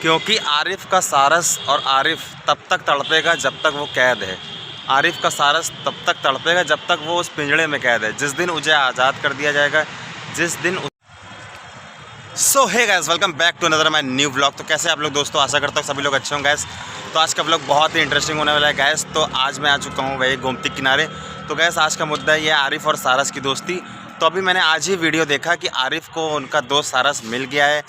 क्योंकि आरिफ का सारस और आरिफ तब तक तड़पेगा जब तक वो कैद है। आरिफ का सारस तब तक तड़पेगा जब तक वो उस पिंजड़े में कैद है। जिस दिन उसे आज़ाद कर दिया जाएगा, जिस दिन so hey guys, welcome back to another my new vlog. तो कैसे आप लोग दोस्तों, आशा करता हूँ सभी लोग अच्छे होंगे गैस। तो आज का व्लॉग बहुत ही इंटरेस्टिंग होने वाला है गैस। तो आज मैं आ चुका हूँ वही गोमती किनारे। तो गैस आज का मुद्दा ये आरिफ और सारस की दोस्ती। तो अभी मैंने आज ही वीडियो देखा कि आरिफ को उनका दोस्त सारस मिल गया है,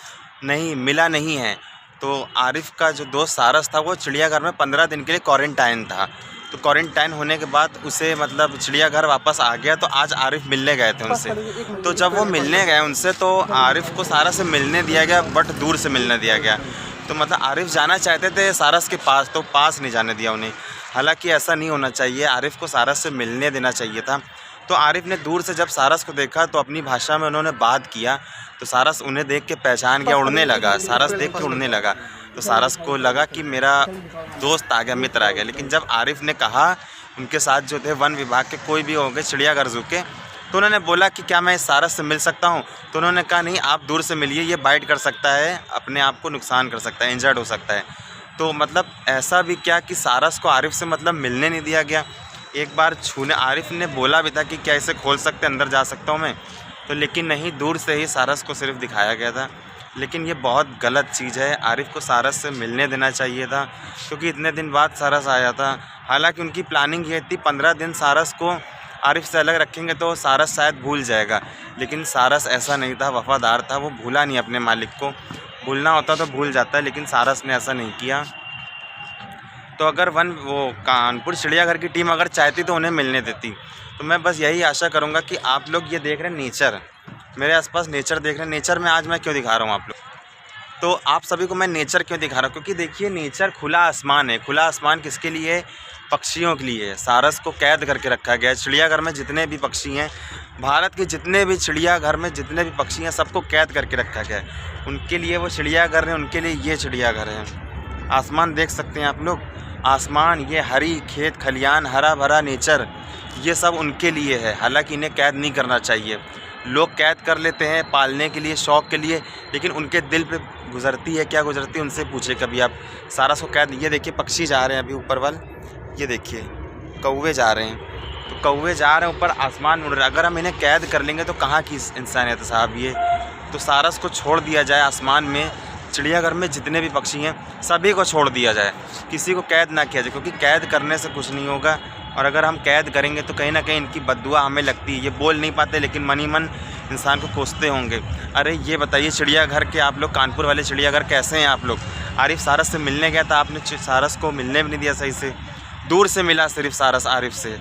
नहीं मिला नहीं है। तो आरिफ का जो दोस्त सारस था वो चिड़ियाघर में 15 दिन के लिए क्वारंटाइन था। तो क्वारंटाइन होने के बाद उसे मतलब चिड़ियाघर वापस आ गया। तो आज आरिफ मिलने गए थे उनसे। तो जब वो मिलने गए उनसे तो आरिफ को सारस से मिलने दिया गया, बट दूर से मिलने दिया गया। तो मतलब आरिफ जाना चाहते थे सारस के पास, तो पास नहीं जाने दिया उन्हें। हालांकि ऐसा नहीं होना चाहिए, आरिफ को सारस से मिलने देना चाहिए था। तो आरिफ ने दूर से जब सारस को देखा तो अपनी भाषा में उन्होंने बात किया। तो सारस उन्हें देख के पहचान गया, उड़ने लगा। सारस देख के उड़ने लगा। तो सारस को लगा कि मेरा दोस्त आ गया, मित्र आ गया। लेकिन जब आरिफ ने कहा, उनके साथ जो थे वन विभाग के कोई भी होंगे, चिड़ियाघर ज़ू के, तो उन्होंने बोला कि क्या मैं इस सारस से मिल सकता हूँ। तो उन्होंने कहा नहीं, आप दूर से मिलिए, ये बाइट कर सकता है, अपने आप को नुकसान कर सकता है, इंजर्ड हो सकता है। तो मतलब ऐसा भी क्या कि सारस को आरिफ से मतलब मिलने नहीं दिया गया। एक बार छूने, आरिफ ने बोला भी था कि क्या इसे खोल सकते, अंदर जा सकता हूँ मैं, तो लेकिन नहीं, दूर से ही सारस को सिर्फ दिखाया गया था। लेकिन ये बहुत गलत चीज़ है। आरिफ को सारस से मिलने देना चाहिए था, क्योंकि इतने दिन बाद सारस आया था। हालांकि उनकी प्लानिंग ये थी 15 दिन सारस को आरिफ से अलग रखेंगे तो सारस शायद भूल जाएगा। लेकिन सारस ऐसा नहीं था, वफ़ादार था, वो भूला नहीं अपने मालिक को। भूलना होता तो भूल जाता है, लेकिन सारस ने ऐसा नहीं किया। तो अगर कानपुर चिड़ियाघर की टीम अगर चाहती तो उन्हें मिलने देती। तो मैं बस यही आशा करूँगा कि आप लोग ये देख रहे हैं नेचर, मेरे आसपास नेचर देख रहे हैं। नेचर में आज मैं क्यों दिखा रहा हूँ आप लोग, तो आप सभी को मैं नेचर क्यों दिखा रहा हूँ, क्योंकि देखिए नेचर खुला आसमान है। खुला आसमान किसके लिए है? पक्षियों के लिए है। सारस को कैद करके रखा गया है। चिड़ियाघर में जितने भी पक्षी हैं, भारत के जितने भी चिड़ियाघर में जितने भी पक्षी हैं, सबको कैद करके रखा गया है। उनके लिए वो चिड़ियाघर है, उनके लिए ये चिड़ियाघर है। आसमान देख सकते हैं आप लोग, आसमान, ये हरी खेत खलियान, हरा भरा नेचर, ये सब उनके लिए है। हालांकि इन्हें कैद नहीं करना चाहिए। लोग कैद कर लेते हैं पालने के लिए, शौक़ के लिए, लेकिन उनके दिल पे गुजरती है, क्या गुजरती है उनसे पूछे कभी आप। सारस को कैद, ये देखिए पक्षी जा रहे हैं अभी ऊपर वाल, ये देखिए कौवे जा रहे हैं। तो कौवे जा रहे हैं ऊपर, आसमान उड़ रहा है। अगर हम इन्हें कैद कर लेंगे तो कहाँ की इंसानियत है साहब ये। तो सारस को छोड़ दिया जाए आसमान में, चिड़ियाघर में जितने भी पक्षी हैं सभी को छोड़ दिया जाए, किसी को कैद ना किया जाए, क्योंकि कैद करने से कुछ नहीं होगा। और अगर हम कैद करेंगे तो कहीं ना कहीं इनकी बद्दुआ हमें लगती है। ये बोल नहीं पाते, लेकिन मन ही मन इंसान को कोसते होंगे। अरे ये बताइए, चिड़ियाघर के आप लोग, कानपुर वाले चिड़ियाघर कैसे हैं आप लोग? आरिफ सारस से मिलने गया था, आपने सारस को मिलने भी नहीं दिया सही से। दूर से मिला सिर्फ सारस, आरिफ से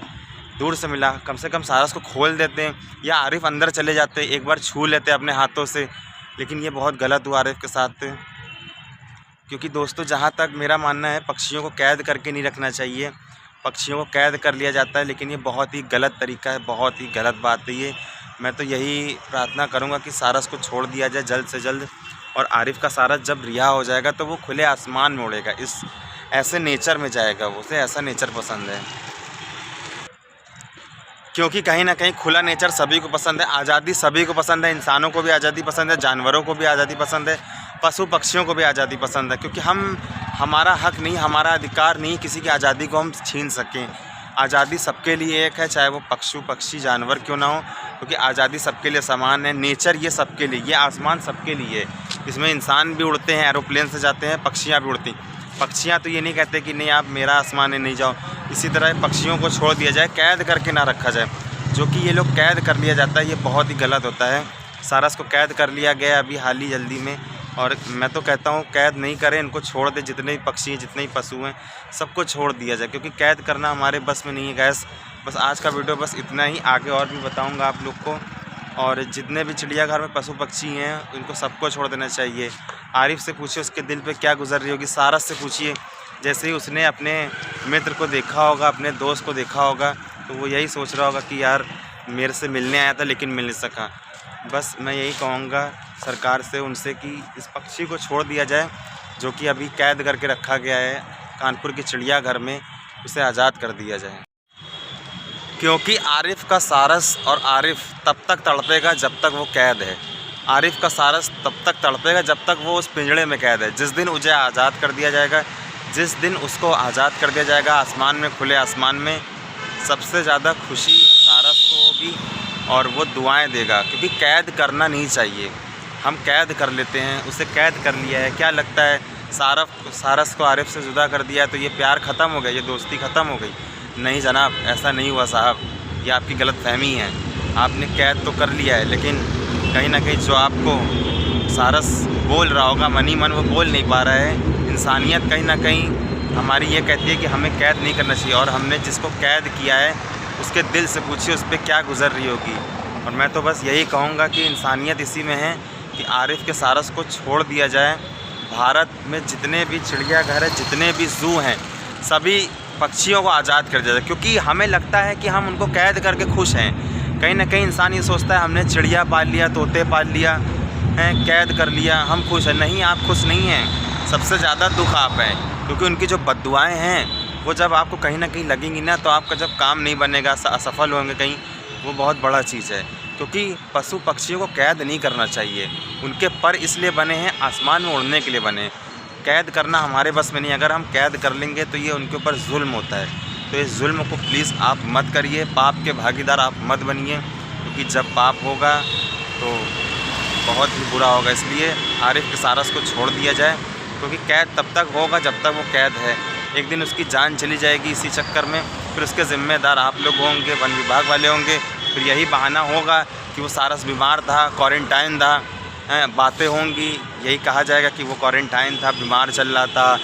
दूर से मिला। कम से कम सारस को खोल देते हैं, या आरिफ अंदर चले जाते, एक बार छू लेते अपने हाथों से। लेकिन ये बहुत गलत हुआ आरिफ के साथ। क्योंकि दोस्तों, जहाँ तक मेरा मानना है, पक्षियों को कैद करके नहीं रखना चाहिए। पक्षियों को कैद कर लिया जाता है, लेकिन ये बहुत ही गलत तरीका है, बहुत ही गलत बात है ये। मैं तो यही प्रार्थना करूँगा कि सारस को छोड़ दिया जाए जल्द से जल्द। और आरिफ का सारस जब रिहा हो जाएगा तो वो खुले आसमान में उड़ेगा, इस ऐसे नेचर में जाएगा। उसे ऐसा नेचर पसंद है, क्योंकि कहीं ना कहीं खुला नेचर सभी को पसंद है। आज़ादी सभी को पसंद है, इंसानों को भी आज़ादी पसंद है, जानवरों को भी आज़ादी पसंद है, पशु पक्षियों को भी आज़ादी पसंद है। क्योंकि हमारा हक नहीं, हमारा अधिकार नहीं किसी की आज़ादी को हम छीन सकें। आज़ादी सबके लिए एक है, चाहे वो पशु पक्षी जानवर क्यों ना हो, क्योंकि आज़ादी सबके लिए समान है। नेचर ये सबके लिए, ये आसमान सबके लिए है। इसमें इंसान भी उड़ते हैं, एरोप्लेन से जाते हैं, पक्षियाँ भी उड़ती। पक्षियाँ तो ये नहीं कहते कि नहीं आप मेरा आसमान है नहीं जाओ। इसी तरह पक्षियों को छोड़ दिया जाए, कैद करके ना रखा जाए। जो कि ये लोग कैद कर लिया जाता है, ये बहुत ही गलत होता है। सारस को कैद कर लिया गया अभी हाल ही जल्दी में। और मैं तो कहता हूँ कैद नहीं करें, इनको छोड़ दे। जितने भी पक्षी हैं, जितने भी पशु हैं, सबको छोड़ दिया जाए, क्योंकि कैद करना हमारे बस में नहीं है गैस। बस आज का वीडियो बस इतना ही, आगे और भी बताऊँगा आप लोग को। और जितने भी चिड़ियाघर में पशु पक्षी हैं, उनको सबको छोड़ देना चाहिए। आरिफ से पूछिए उसके दिल पे क्या गुजर रही होगी। सारस से पूछिए, जैसे ही उसने अपने मित्र को देखा होगा, अपने दोस्त को देखा होगा, तो वो यही सोच रहा होगा कि यार मेरे से मिलने आया था लेकिन मिल नहीं सका। बस मैं यही कहूँगा सरकार से, उनसे, कि इस पक्षी को छोड़ दिया जाए, जो कि अभी कैद करके रखा गया है कानपुर के चिड़ियाघर में, उसे आज़ाद कर दिया जाए। क्योंकि आरिफ का सारस और आरिफ तब तक तड़पेगा जब तक वो कैद है। आरिफ का सारस तब तक तड़पेगा जब तक वो उस पिंजड़े में कैद है। जिस दिन उसे आज़ाद कर दिया जाएगा, जिस दिन उसको आज़ाद कर दिया जाएगा आसमान में, खुले आसमान में, सबसे ज़्यादा खुशी सारस को होगी और वो दुआएं देगा। क्योंकि कैद करना नहीं चाहिए, हम कैद कर लेते हैं, उसे कैद कर लिया है, क्या लगता है सारस को आरिफ से जुदा कर दिया तो ये प्यार ख़त्म हो गया, ये दोस्ती ख़त्म हो गई? नहीं जनाब, ऐसा नहीं हुआ साहब, ये आपकी गलतफहमी है। आपने कैद तो कर लिया है, लेकिन कहीं ना कहीं जो आपको सारस बोल रहा होगा मन ही मन, वो बोल नहीं पा रहा है। इंसानियत कहीं ना कहीं हमारी ये कहती है कि हमें कैद नहीं करना चाहिए, और हमने जिसको कैद किया है उसके दिल से पूछिए उस पर क्या गुजर रही होगी। और मैं तो बस यही कहूँगा कि इंसानियत इसी में है कि आरिफ के सारस को छोड़ दिया जाए। भारत में जितने भी चिड़ियाघर हैं, जितने भी ज़ू हैं, सभी पक्षियों को आज़ाद कर दिया जाए। क्योंकि हमें लगता है कि हम उनको कैद करके खुश हैं। कहीं ना कहीं इंसान ये सोचता है हमने चिड़िया पाल लिया, तोते पाल लिया हैं, कैद कर लिया, हम खुश हैं। नहीं, आप खुश नहीं हैं, सबसे ज़्यादा दुख आप हैं। क्योंकि उनकी जो बद्दुआएँ हैं वो जब आपको कहीं ना कहीं लगेंगी ना, तो आपका जब काम नहीं बनेगा, असफल होंगे कहीं, वो बहुत बड़ा चीज़ है। क्योंकि पशु पक्षियों को कैद नहीं करना चाहिए। उनके पर इसलिए बने हैं, आसमान में उड़ने के लिए बने। कैद करना हमारे बस में नहीं। अगर हम कैद कर लेंगे तो ये उनके ऊपर जुल्म होता है। तो इस जुल्म को प्लीज़ आप मत करिए, पाप के भागीदार आप मत बनिए। क्योंकि जब पाप होगा तो बहुत ही बुरा होगा। इसलिए आरिफ के सारस को छोड़ दिया जाए। क्योंकि कैद तब तक होगा जब तक वो कैद है। एक दिन उसकी जान चली जाएगी इसी चक्कर में, फिर उसके ज़िम्मेदार आप लोग होंगे, वन विभाग वाले होंगे। फिर यही बहाना होगा कि वो सारस बीमार था, क्वारंटाइन था, बातें होंगी, यही कहा जाएगा कि वो क्वारंटाइन था, बीमार चल रहा था,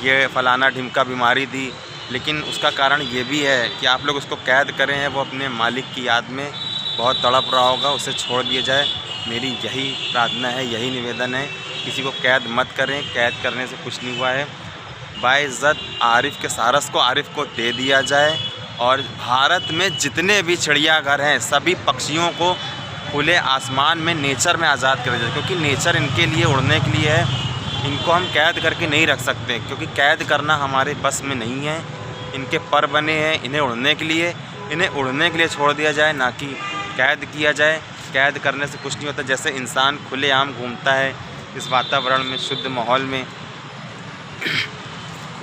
ये फ़लाना ढिमका बीमारी थी। लेकिन उसका कारण ये भी है कि आप लोग उसको कैद करें हैं, वो अपने मालिक की याद में बहुत तड़प रहा होगा, उसे छोड़ दिया जाए। मेरी यही प्रार्थना है, यही निवेदन है। किसी को कैद मत करें, कैद करने से कुछ नहीं हुआ है। बाइज़्ज़त आरिफ के सारस को आरिफ को दे दिया जाए। और भारत में जितने भी चिड़ियाघर हैं, सभी पक्षियों को खुले आसमान में, नेचर में आज़ाद कर जाए। क्योंकि नेचर इनके लिए उड़ने के लिए है, इनको हम कैद करके नहीं रख सकते। क्योंकि कैद करना हमारे बस में नहीं है। इनके पर बने हैं, इन्हें उड़ने के लिए, इन्हें उड़ने के लिए छोड़ दिया जाए, ना कि कैद किया जाए। कैद करने से कुछ नहीं होता। जैसे इंसान खुलेआम घूमता है इस वातावरण में, शुद्ध माहौल में,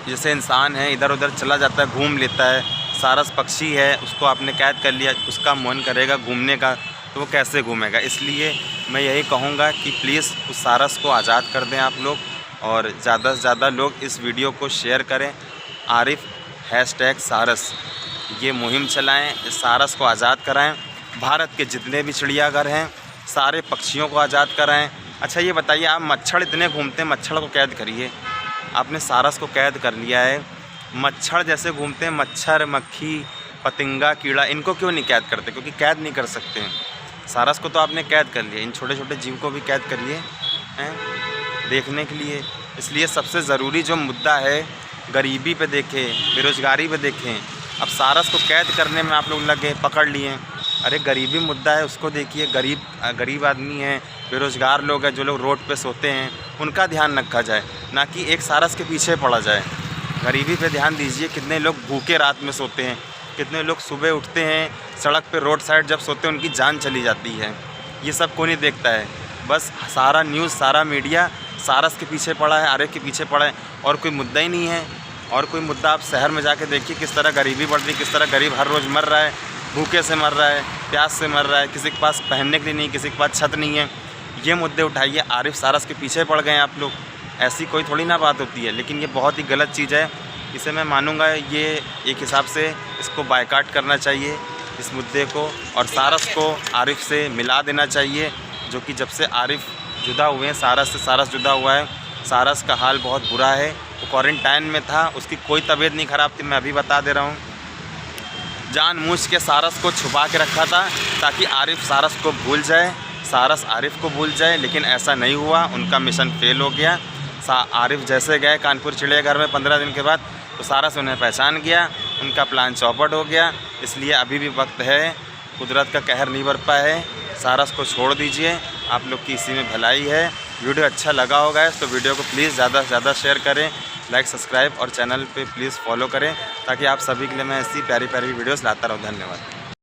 जैसे इंसान है इधर उधर चला जाता है, घूम लेता है। सारस पक्षी है, उसको आपने कैद कर लिया, उसका मन करेगा घूमने का तो वो कैसे घूमेगा। इसलिए मैं यही कहूँगा कि प्लीज़ उस सारस को आज़ाद कर दें आप लोग, और ज़्यादा से ज़्यादा लोग इस वीडियो को शेयर करें। आरिफ #सारस ये मुहिम चलाएं, इस सारस को आज़ाद कराएं। भारत के जितने भी चिड़ियाघर हैं, सारे पक्षियों को आज़ाद कराएं। अच्छा ये बताइए, आप मच्छर इतने घूमते हैं, मच्छर को कैद करिए। आपने सारस को कैद कर लिया है, मच्छर जैसे घूमते हैं, मच्छर, मक्खी, पतंगा, कीड़ा, इनको क्यों नहीं कैद करते? क्योंकि कैद नहीं कर सकते हैं। सारस को तो आपने कैद कर लिया, इन छोटे छोटे जीव को भी कैद करिए हैं देखने के लिए। इसलिए सबसे ज़रूरी जो मुद्दा है, गरीबी पे देखें, बेरोज़गारी पे देखें। अब सारस को कैद करने में आप लोग लगे, पकड़ लिए। अरे गरीबी मुद्दा है, उसको देखिए। गरीब आदमी हैं, बेरोज़गार लोग हैं, जो लोग रोड पे सोते हैं, उनका ध्यान रखा जाए, ना कि एक सारस के पीछे पड़ा जाए। गरीबी पे ध्यान दीजिए। कितने लोग भूखे रात में सोते हैं, कितने लोग सुबह उठते हैं, सड़क पे रोड साइड जब सोते हैं उनकी जान चली जाती है। ये सब कोई नहीं देखता है। बस सारा न्यूज़, सारा मीडिया सारस के पीछे पड़ा है, आरिफ के पीछे पड़ा है, और कोई मुद्दा ही नहीं है। और कोई मुद्दा आप शहर में जाके देखिए, किस तरह गरीबी बढ़ रही, किस तरह गरीब हर रोज़ मर रहा है, भूखे से मर रहा है, प्यास से मर रहा है, किसी के पास पहनने के लिए नहीं, किसी के पास छत नहीं है। ये मुद्दे उठाइए। आरिफ सारस के पीछे पड़ गए हैं आप लोग, ऐसी कोई थोड़ी ना बात होती है। लेकिन ये बहुत ही गलत चीज़ है, इसे मैं मानूंगा ये एक हिसाब से इसको बायकाट करना चाहिए, इस मुद्दे को, और सारस को आरिफ से मिला देना चाहिए। जो कि जब से आरिफ जुदा हुए हैं, सारस जुदा हुआ है, सारस का हाल बहुत बुरा है। वो क्वारंटाइन में था, उसकी कोई तबीयत नहीं ख़राब थी, मैं अभी बता दे रहा हूँ। जानबूझ के सारस को छुपा के रखा था ताकि आरिफ सारस को भूल जाए, सारस आरिफ को भूल जाए। लेकिन ऐसा नहीं हुआ, उनका मिशन फेल हो गया। आरिफ जैसे गए कानपुर चिड़ियाघर में 15 दिन के बाद, तो सारस उन्हें पहचान गया, उनका प्लान चौपट हो गया। इसलिए अभी भी वक्त है, कुदरत का कहर नहीं बरपा है, सारस को छोड़ दीजिए। आप लोग की इसी में भलाई है। वीडियो अच्छा लगा होगा तो वीडियो को प्लीज़ ज़्यादा से ज़्यादा शेयर करें, लाइक, सब्सक्राइब और चैनल पे प्लीज़ फॉलो करें, ताकि आप सभी के लिए मैं ऐसी प्यारी प्यारी वीडियोस लाता रहूँ। धन्यवाद।